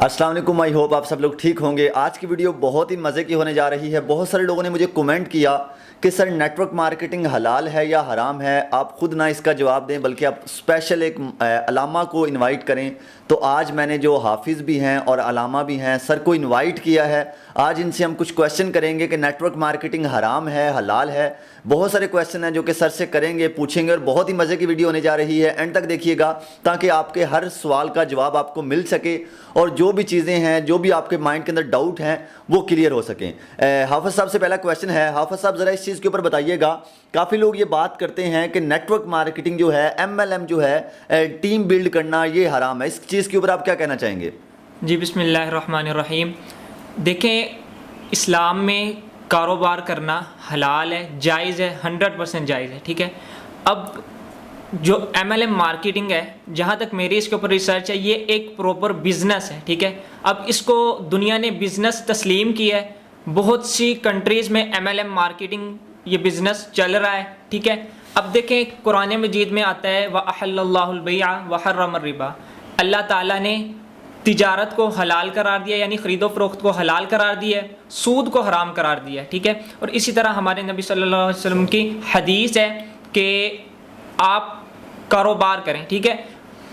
अस्सलाम वालेकुम। I hope आप सब लोग ठीक होंगे। आज की वीडियो बहुत ही मज़े की होने जा रही है। बहुत सारे लोगों ने मुझे कमेंट किया कि सर नेटवर्क मार्केटिंग हलाल है या हराम है। आप खुद ना इसका जवाब दें बल्कि आप स्पेशल एक अलामा को इनवाइट करें। तो आज मैंने जो हाफिज़ भी हैं और अलामा भी हैं सर को इनवाइट किया है। आज इनसे हम कुछ क्वेश्चन करेंगे कि नेटवर्क मार्केटिंग हराम है हलाल है। बहुत सारे क्वेश्चन हैं जो कि सर से करेंगे, पूछेंगे और बहुत ही मज़े की वीडियो होने जा रही है। एंड तक देखिएगा ताकि आपके हर सवाल का जवाब आपको मिल सके और जो भी चीज़ें हैं, जो भी आपके माइंड के अंदर डाउट हैं वो क्लियर हो सकें। हाफिज़ साहब से पहला क्वेश्चन है। हाफिज़ साहब ज़रा इस चीज़ के ऊपर बताइएगा, काफ़ी लोग ये बात करते हैं कि नेटवर्क मार्केटिंग जो है, MLM जो है, टीम बिल्ड करना ये हराम है। इस चीज़ के ऊपर आप क्या कहना चाहेंगे? जी बिस्मिल्लाहिर्रहमानिर्रहीम। देखें, इस्लाम में कारोबार करना हलाल है, जायज़ है, 100% जायज़ है। ठीक है। अब जो MLM मार्केटिंग है, जहाँ तक मेरी इसके ऊपर रिसर्च है, ये एक प्रॉपर बिजनेस है। ठीक है। अब इसको दुनिया ने बिजनेस तस्लीम किया है। बहुत सी कंट्रीज़ में MLM मार्केटिंग ये बिजनेस चल रहा है। ठीक है। अब देखें, कुरान मजीद में आता है व अहल्लल्लाहुल बैअ व हर्रमर रिबा। अल्लाह ताला ने तिजारत को हलाल करार दिया, यानी ख़रीदो फ़रोख्त को हलाल करार दिया है, सूद को हराम करार दिया है। ठीक है। और इसी तरह हमारे नबी सल्लल्लाहु अलैहि वसल्लम की हदीस है कि आप कारोबार करें। ठीक है।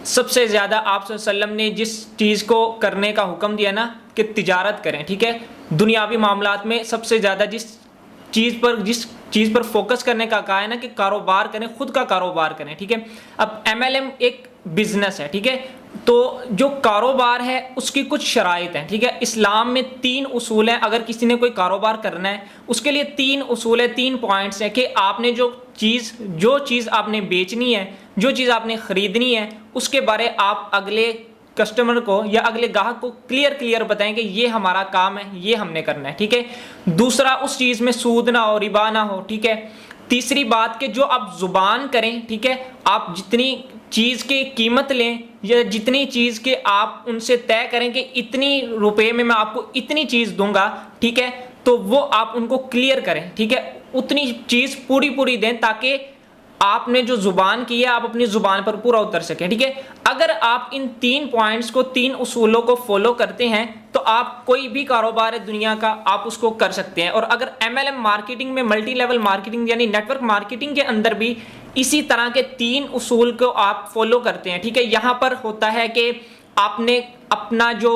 सबसे ज़्यादा आप सल्लल्लाहु अलैहि वसल्लम ने जिस चीज़ को करने का हुक्म दिया ना कि तिजारत करें। ठीक है। दुनियावी मामलात में सबसे ज़्यादा जिस चीज़ पर फोकस करने का कहा है ना कि कारोबार करें, खुद का कारोबार करें। ठीक है। अब MLM एक बिजनेस है। ठीक है। तो जो कारोबार है उसकी कुछ शराइत हैं। ठीक है। इस्लाम में 3 उसूल हैं। अगर किसी ने कोई कारोबार करना है उसके लिए 3 उसूल है, 3 पॉइंट्स हैं कि आपने जो चीज़ आपने बेचनी है, जो चीज़ आपने ख़रीदनी है, उसके बारे आप अगले कस्टमर को या अगले ग्राहक को क्लियर बताएं कि ये हमारा काम है, ये हमने करना है। ठीक है। दूसरा, उस चीज़ में सूद ना हो, रिबा ना हो। ठीक है। तीसरी बात कि जो आप जुबान करें, ठीक है, आप जितनी चीज़ की कीमत लें या जितनी चीज़ के आप उनसे तय करें कि इतनी रुपए में मैं आपको इतनी चीज़ दूंगा, ठीक है, तो वो आप उनको क्लियर करें। ठीक है। उतनी चीज़ पूरी दें ताकि आपने जो जुबान की है आप अपनी जुबान पर पूरा उतर सकें। ठीक है। अगर आप इन 3 पॉइंट्स को, 3 उसूलों को फॉलो करते हैं तो आप कोई भी कारोबार है दुनिया का, आप उसको कर सकते हैं। और अगर MLM मार्केटिंग में, मल्टी लेवल मार्केटिंग यानी नेटवर्क मार्केटिंग के अंदर भी इसी तरह के 3 उसूल को आप फॉलो करते हैं। ठीक है। यहां पर होता है कि आपने अपना जो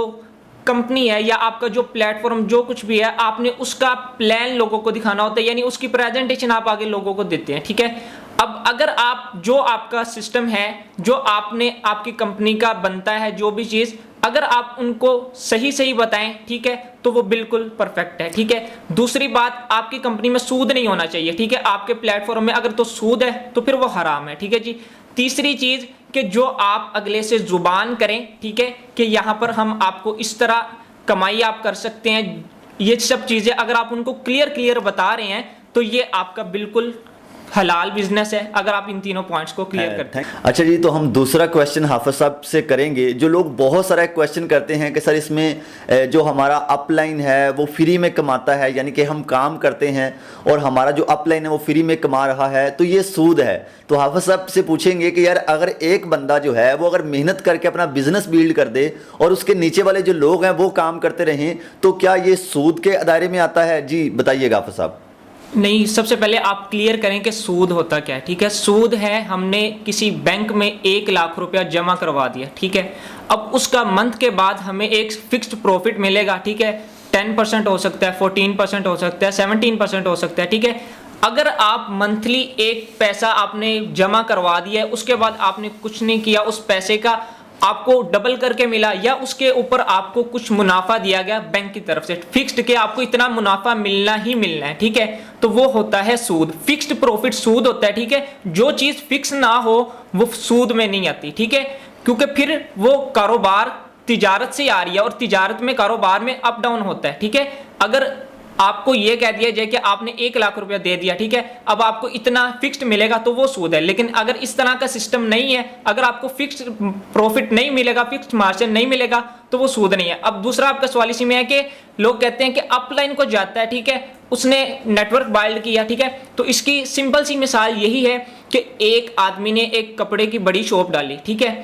कंपनी है या आपका जो प्लेटफॉर्म जो कुछ भी है, आपने उसका प्लान लोगों को दिखाना होता है, यानी उसकी प्रेजेंटेशन आप आगे लोगों को देते हैं। ठीक है। अब अगर आप जो आपका सिस्टम है, जो आपने आपकी कंपनी का बनता है, जो भी चीज़ अगर आप उनको सही बताएं, ठीक है, तो वो बिल्कुल परफेक्ट है। ठीक है। दूसरी बात, आपकी कंपनी में सूद नहीं होना चाहिए। ठीक है। आपके प्लेटफॉर्म में अगर तो सूद है तो फिर वो हराम है। ठीक है जी। तीसरी चीज़ कि जो आप अगले से जुबान करें, ठीक है, कि यहाँ पर हम आपको इस तरह कमाई आप कर सकते हैं, ये सब चीज़ें अगर आप उनको क्लियर बता रहे हैं तो ये आपका बिल्कुल हलाल बिजनेस है, अगर आप इन तीनों पॉइंट्स को क्लियर करते हैं। अच्छा जी, तो हम दूसरा क्वेश्चन हाफिज साहब से करेंगे। जो लोग बहुत सारा क्वेश्चन करते हैं कि सर इसमें जो हमारा अपलाइन है वो फ्री में कमाता है, यानी कि हम काम करते हैं और हमारा जो अपलाइन है वो फ्री में कमा रहा है, तो ये सूद है। तो हाफिज साहब से पूछेंगे कि यार अगर एक बंदा जो है वो अगर मेहनत करके अपना बिजनेस बिल्ड कर दे और उसके नीचे वाले जो लोग हैं वो काम करते रहें, तो क्या ये सूद के दायरे में आता है? जी बताइएगा हाफिज साहब। नहीं, सबसे पहले आप क्लियर करें कि सूद होता क्या है। ठीक है। सूद है, हमने किसी बैंक में 1 लाख रुपया जमा करवा दिया। ठीक है। अब उसका मंथ के बाद हमें एक फिक्स्ड प्रॉफिट मिलेगा। ठीक है। 10% हो सकता है, 14% हो सकता है, 17% हो सकता है। ठीक है। अगर आप मंथली एक पैसा आपने जमा करवा दिया है, उसके बाद आपने कुछ नहीं किया, उस पैसे का आपको डबल करके मिला या उसके ऊपर आपको कुछ मुनाफा दिया गया बैंक की तरफ से, फिक्स्ड के आपको इतना मुनाफा मिलना ही मिलना है। ठीक है। तो वो होता है सूद। फिक्स्ड प्रॉफिट सूद होता है। ठीक है। जो चीज फिक्स ना हो वो सूद में नहीं आती। ठीक है। क्योंकि फिर वो कारोबार तिजारत से आ रही है और तिजारत में, कारोबार में अप डाउन होता है। ठीक है। अगर आपको यह कह दिया जाए कि आपने 1 लाख रुपया दे दिया, ठीक है, अब आपको इतना फिक्स्ड मिलेगा, तो वो सूद है। लेकिन अगर इस तरह का सिस्टम नहीं है, अगर आपको फिक्स्ड प्रॉफिट नहीं मिलेगा, फिक्स्ड मार्जिन नहीं मिलेगा, तो वो सूद नहीं है। अब दूसरा आपका सवाल इसी में है कि लोग कहते हैं कि अपलाइन को जाता है, ठीक है, उसने नेटवर्क बिल्ड किया, ठीक है, तो इसकी सिंपल सी मिसाल यही है कि एक आदमी ने एक कपड़े की बड़ी शॉप डाली, ठीक है।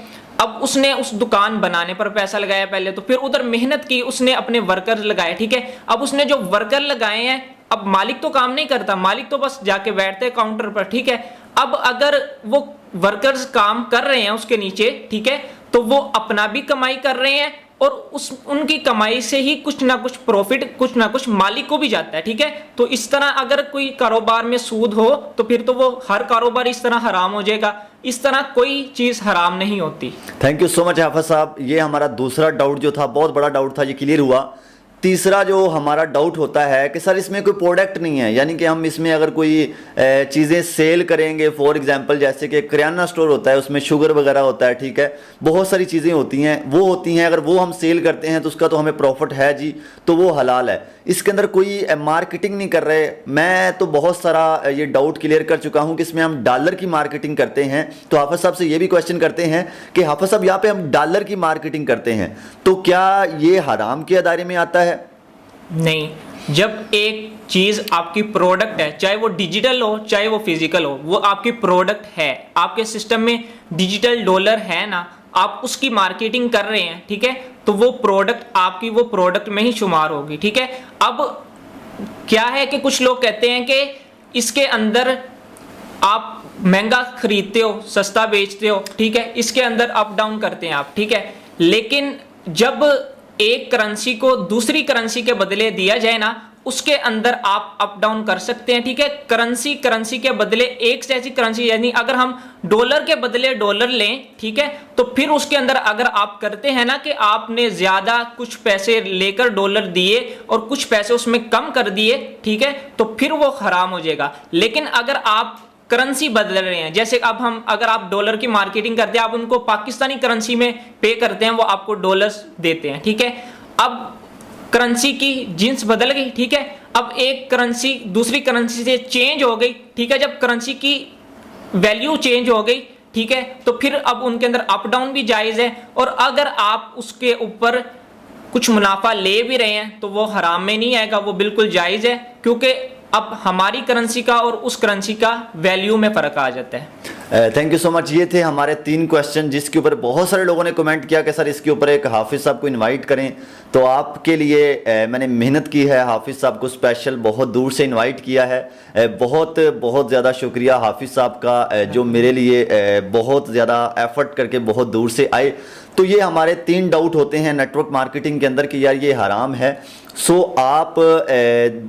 अब उसने उस दुकान बनाने पर पैसा लगाया पहले, तो फिर उधर मेहनत की, उसने अपने वर्कर लगाए, ठीक है। अब उसने जो वर्कर लगाए हैं, अब मालिक तो काम नहीं करता, मालिक तो बस जाके बैठते हैं काउंटर पर, ठीक है। अब अगर वो वर्कर्स काम कर रहे हैं उसके नीचे, ठीक है, तो वो अपना भी कमाई कर रहे हैं और उनकी कमाई से ही कुछ ना कुछ प्रॉफिट, कुछ ना कुछ मालिक को भी जाता है, ठीक है। तो इस तरह अगर कोई कारोबार में सूद हो तो फिर तो वो हर कारोबार इस तरह हराम हो जाएगा, इस तरह कोई चीज हराम नहीं होती। थैंक यू सो मच हाफिज साहब। ये हमारा दूसरा डाउट जो था, बहुत बड़ा डाउट था, ये क्लियर हुआ। तीसरा जो हमारा डाउट होता है कि सर इसमें कोई प्रोडक्ट नहीं है, यानी कि हम इसमें अगर कोई चीज़ें सेल करेंगे, फॉर एग्जांपल जैसे कि किराना स्टोर होता है, उसमें शुगर वगैरह होता है, ठीक है, बहुत सारी चीज़ें होती हैं, वो होती हैं, अगर वो हम सेल करते हैं तो उसका तो हमें प्रॉफिट है जी, तो वो हलाल है। इसके अंदर कोई मार्केटिंग नहीं कर रहे। मैं तो बहुत सारा ये डाउट क्लियर कर चुका हूँ कि इसमें हम डॉलर की मार्केटिंग करते हैं। तो हाफिज साहब से ये भी क्वेश्चन करते हैं कि हाफिज साहब यहाँ पे हम डॉलर की मार्केटिंग करते हैं, तो क्या ये हराम के दायरे में आता है? नहीं, जब एक चीज आपकी प्रोडक्ट है, चाहे वो डिजिटल हो चाहे वो फिजिकल हो, वो आपकी प्रोडक्ट है, आपके सिस्टम में डिजिटल डॉलर है ना, आप उसकी मार्केटिंग कर रहे हैं, ठीक है, तो वो प्रोडक्ट आपकी वो प्रोडक्ट में ही शुमार होगी, ठीक है। अब क्या है कि कुछ लोग कहते हैं कि इसके अंदर आप महंगा खरीदते हो, सस्ता बेचते हो, ठीक है, इसके अंदर अप डाउन करते हैं आप, ठीक है। लेकिन जब एक करेंसी को दूसरी करेंसी के बदले दिया जाए ना, उसके अंदर आप अप डाउन कर सकते हैं, ठीक है। करेंसी के बदले एक से ऐसी करेंसी, यानी अगर हम डॉलर के बदले डॉलर लें, ठीक है, तो फिर उसके अंदर अगर आप करते हैं ना कि आपने ज्यादा कुछ पैसे लेकर डॉलर दिए और कुछ पैसे उसमें कम कर दिए, ठीक है, तो फिर वो हराम हो जाएगा। लेकिन अगर आप करेंसी बदल रहे हैं, जैसे अब हम अगर आप डॉलर की मार्केटिंग करते हैं, आप उनको पाकिस्तानी करेंसी में पे करते हैं, वो आपको डॉलर्स देते हैं, ठीक है। अब करेंसी की जिन्स बदल गई, ठीक है, अब एक करेंसी दूसरी करेंसी से चेंज हो गई, ठीक है। जब करेंसी की वैल्यू चेंज हो गई, ठीक है, तो फिर अब उनके अंदर अप डाउन भी जायज है। और अगर आप उसके ऊपर कुछ मुनाफा ले भी रहे हैं तो वो हराम में नहीं आएगा, वो बिल्कुल जायज है, क्योंकि अब हमारी करेंसी का और उस करेंसी का वैल्यू में फर्क आ जाता है। Thank you so much. ये थे हमारे 3 क्वेश्चन जिसके ऊपर बहुत सारे लोगों ने कमेंट किया कि सर इसके ऊपर एक हाफिज साहब को इनवाइट करें। तो आपके लिए मैंने मेहनत की है, हाफिज साहब को स्पेशल बहुत दूर से इनवाइट किया है। बहुत बहुत ज़्यादा शुक्रिया हाफिज साहब का, जो मेरे लिए बहुत ज़्यादा एफर्ट करके बहुत दूर से आए। तो ये हमारे 3 डाउट होते हैं नेटवर्क मार्केटिंग के अंदर कि यार ये हराम है। सो आप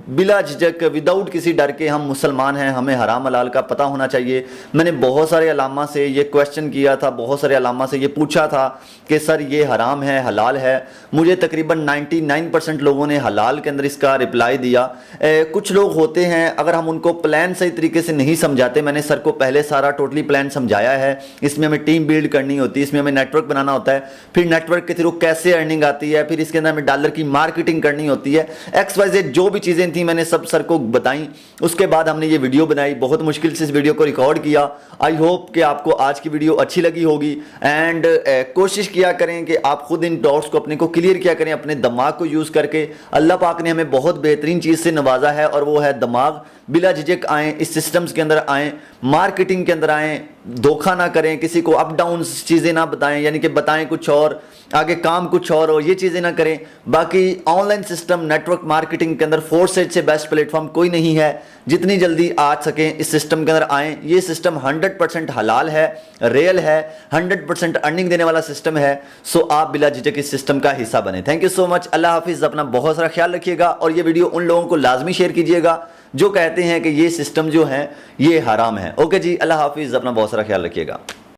बिला झिझक, विदाउट किसी डर के, हम मुसलमान हैं, हमें हराम हलाल का पता होना चाहिए। मैंने बहुत सारे अलामा से ये क्वेश्चन किया था, बहुत सारे अलामा से ये पूछा था कि सर ये हराम है हलाल है। मुझे तकरीबन 99% लोगों ने हलाल के अंदर इसका रिप्लाई दिया। कुछ लोग होते हैं, अगर हम उनको प्लान सही तरीके से नहीं समझाते, मैंने सर को पहले सारा टोटली प्लान समझाया है, इसमें हमें टीम बिल्ड करनी होती है, इसमें हमें नेटवर्क बनाना होता है, फिर नेटवर्क के थ्रू कैसे अर्निंग आती है, फिर इसके अंदर हमें डॉलर की मार्केटिंग करनी होती है, XYZ जो भी चीज़ें थी मैंने सब सर को बताई। उसके बाद हमने ये वीडियो बनाई, बहुत मुश्किल से इस वीडियो को रिकॉर्ड किया। आई होप कि आपको आज की वीडियो अच्छी लगी होगी। एंड कोशिश किया करें कि आप खुद इन डाउट्स को अपने को क्लियर किया करें, अपने दिमाग को यूज़ करके। अल्लाह पाक ने हमें बहुत बेहतरीन चीज़ से नवाजा है और वो है दिमाग। बिला झिझक आएँ, इस सिस्टम्स के अंदर आएँ, मार्केटिंग के अंदर आएँ, धोखा ना करें, किसी को अप डाउन चीज़ें ना बताएं, यानी कि बताएं कुछ और आगे काम कुछ और हो, ये चीज़ें ना करें। बाकी ऑनलाइन सिस्टम नेटवर्क मार्केटिंग के अंदर फोर्सेज से बेस्ट प्लेटफॉर्म कोई नहीं है। जितनी जल्दी आ सकें इस सिस्टम के अंदर आएँ। ये सिस्टम 100% हलाल है, रियल है, 100% अर्निंग देने वाला सिस्टम है। सो आप बिला झिझक इस सिस्टम का हिस्सा बने। Thank you so much. अल्लाह हाफिज़। अपना बहुत सारा ख्याल रखिएगा और ये वीडियो उन लोगों को लाजमी शेयर कीजिएगा जो कहते हैं कि ये सिस्टम जो है ये हराम है। ओके जी, अल्लाह हाफिज़। अपना बहुत सारा ख्याल रखिएगा।